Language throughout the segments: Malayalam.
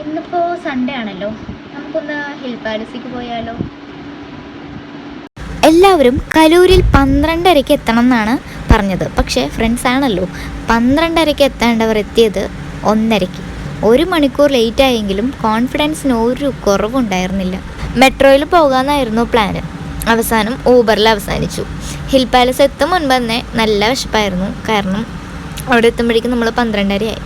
ഇന്നിപ്പോൾ സൺഡേ ആണല്ലോ, നമുക്കൊന്ന് ഹിൽ പാലസിലേക്ക് പോയാലോ? എല്ലാവരും കലൂരിൽ 12:30 എത്തണം എന്നാണ് പറഞ്ഞത്. പക്ഷേ ഫ്രണ്ട്സ് ആണല്ലോ, 12:30 എത്തേണ്ടവർ എത്തിയത് 1:30. 1 മണിക്കൂർ ലേറ്റ് ആയെങ്കിലും കോൺഫിഡൻസിന് ഒരു കുറവുണ്ടായിരുന്നില്ല. മെട്രോയിൽ പോകാമെന്നായിരുന്നു പ്ലാന്. അവസാനം ഊബറിൽ അവസാനിച്ചു. ഹിൽ പാലസ് എത്തും മുൻപ് തന്നെ നല്ല വിശപ്പായിരുന്നു. കാരണം അവിടെ എത്തുമ്പോഴേക്കും നമ്മൾ 12:30 ആയി.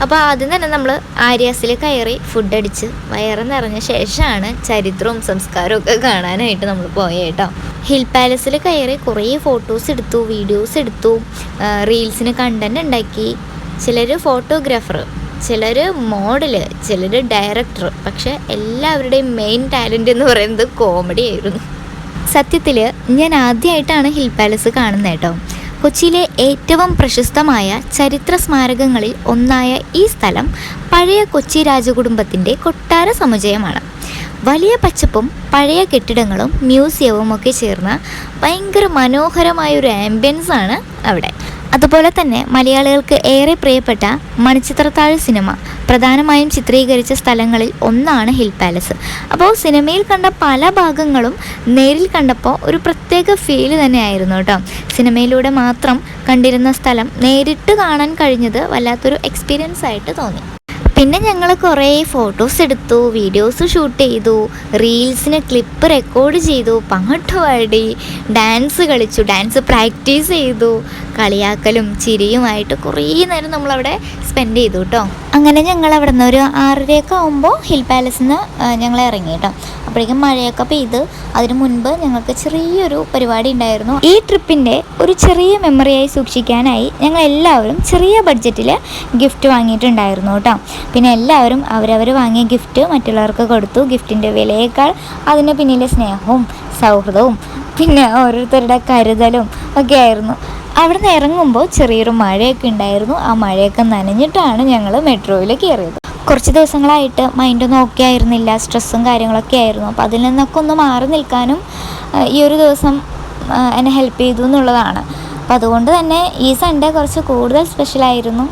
അപ്പോൾ ആദ്യം തന്നെ നമ്മൾ ആര്യാസിൽ കയറി ഫുഡ് അടിച്ച് വയറ് നിറഞ്ഞ ശേഷമാണ് ചരിത്രവും സംസ്കാരവും ഒക്കെ കാണാനായിട്ട് നമ്മൾ പോയത് കേട്ടോ. ഹിൽ പാലസിൽ കയറി കുറേ ഫോട്ടോസ് എടുത്തു, വീഡിയോസ് എടുത്തു, റീൽസിന് കണ്ടൻറ് ഉണ്ടാക്കി. ചിലർ ഫോട്ടോഗ്രാഫർ, ചിലർ മോഡല്, ചിലർ ഡയറക്ടർ. പക്ഷേ എല്ലാവരുടെയും മെയിൻ ടാലൻ്റ് എന്ന് പറയുന്നത് കോമഡി ആയിരുന്നു. സത്യത്തിൽ ഞാൻ ആദ്യമായിട്ടാണ് ഹിൽ പാലസ് കാണുന്നത് കേട്ടോ. കൊച്ചിയിലെ ഏറ്റവും പ്രശസ്തമായ ചരിത്ര സ്മാരകങ്ങളിൽ ഒന്നായ ഈ സ്ഥലം പഴയ കൊച്ചി രാജകുടുംബത്തിൻ്റെ കൊട്ടാര സമുച്ചയമാണ്. വലിയ പച്ചപ്പും പഴയ കെട്ടിടങ്ങളും മ്യൂസിയവും ഒക്കെ ചേർന്ന ഭയങ്കര മനോഹരമായൊരു ആംബിയൻസ് ആണ് അവിടെ. അതുപോലെ തന്നെ മലയാളികൾക്ക് ഏറെ പ്രിയപ്പെട്ട മണിച്ചിത്രത്താഴ് സിനിമ പ്രധാനമായും ചിത്രീകരിച്ച സ്ഥലങ്ങളിൽ ഒന്നാണ് ഹിൽ പാലസ്. അപ്പോൾ സിനിമയിൽ കണ്ട പല ഭാഗങ്ങളും നേരിൽ കണ്ടപ്പോൾ ഒരു പ്രത്യേക ഫീല് തന്നെയായിരുന്നു കേട്ടോ. സിനിമയിലൂടെ മാത്രം കണ്ടിരുന്ന സ്ഥലം നേരിട്ട് കാണാൻ കഴിഞ്ഞത് വല്ലാത്തൊരു എക്സ്പീരിയൻസ് ആയിട്ട് തോന്നി. പിന്നെ ഞങ്ങൾ കുറേ ഫോട്ടോസ് എടുത്തു, വീഡിയോസ് ഷൂട്ട് ചെയ്തു, റീൽസിന് ക്ലിപ്പ് റെക്കോർഡ് ചെയ്തു, പാട്ട് പാടി, ഡാൻസ് കളിച്ചു, ഡാൻസ് പ്രാക്ടീസ് ചെയ്തു. കളിയാക്കലും ചിരിയുമായിട്ട് കുറേ നേരം നമ്മളവിടെ സ്പെൻഡ് ചെയ്തു കേട്ടോ. അങ്ങനെ ഞങ്ങൾ അവിടെ നിന്ന് ഒരു 6:30 ആകുമ്പോൾ ഹിൽ പാലസിൽ നിന്ന് ഞങ്ങൾ ഇറങ്ങി കേട്ടോ. അപ്പോഴേക്കും മഴയൊക്കെ പെയ്ത്. അതിനു മുൻപ് ഞങ്ങൾക്ക് ചെറിയൊരു പരിപാടി ഉണ്ടായിരുന്നു. ഈ ട്രിപ്പിൻ്റെ ഒരു ചെറിയ മെമ്മറിയായി സൂക്ഷിക്കാനായി ഞങ്ങൾ എല്ലാവരും ചെറിയ ബഡ്ജറ്റിൽ ഗിഫ്റ്റ് വാങ്ങിയിട്ടുണ്ടായിരുന്നു കേട്ടോ. പിന്നെ എല്ലാവരും അവരവർ വാങ്ങിയ ഗിഫ്റ്റ് മറ്റുള്ളവർക്ക് കൊടുത്തു. ഗിഫ്റ്റിൻ്റെ വിലയേക്കാൾ അതിന് പിന്നിലെ സ്നേഹവും സൗഹൃദവും പിന്നെ ഓരോരുത്തരുടെ കരുതലും ഒക്കെ ആയിരുന്നു. അവിടെ നിന്ന് ഇറങ്ങുമ്പോൾ ചെറിയൊരു മഴയൊക്കെ ഉണ്ടായിരുന്നു. ആ മഴയൊക്കെ നനഞ്ഞിട്ടാണ് ഞങ്ങൾ മെട്രോയിൽ കയറിയത്. കുറച്ച് ദിവസങ്ങളായിട്ട് മൈൻഡൊന്നും ഓക്കെ ആയിരുന്നില്ല, സ്ട്രെസ്സും കാര്യങ്ങളൊക്കെ ആയിരുന്നു. അപ്പോൾ അതിൽ നിന്നൊക്കെ ഒന്ന് മാറി നിൽക്കാനും ഈ ഒരു ദിവസം എന്നെ ഹെൽപ്പ് ചെയ്തു എന്നുള്ളതാണ്. അപ്പോൾ അതുകൊണ്ട് തന്നെ ഈ സൺഡേ കുറച്ച് കൂടുതൽ സ്പെഷ്യലായിരുന്നു.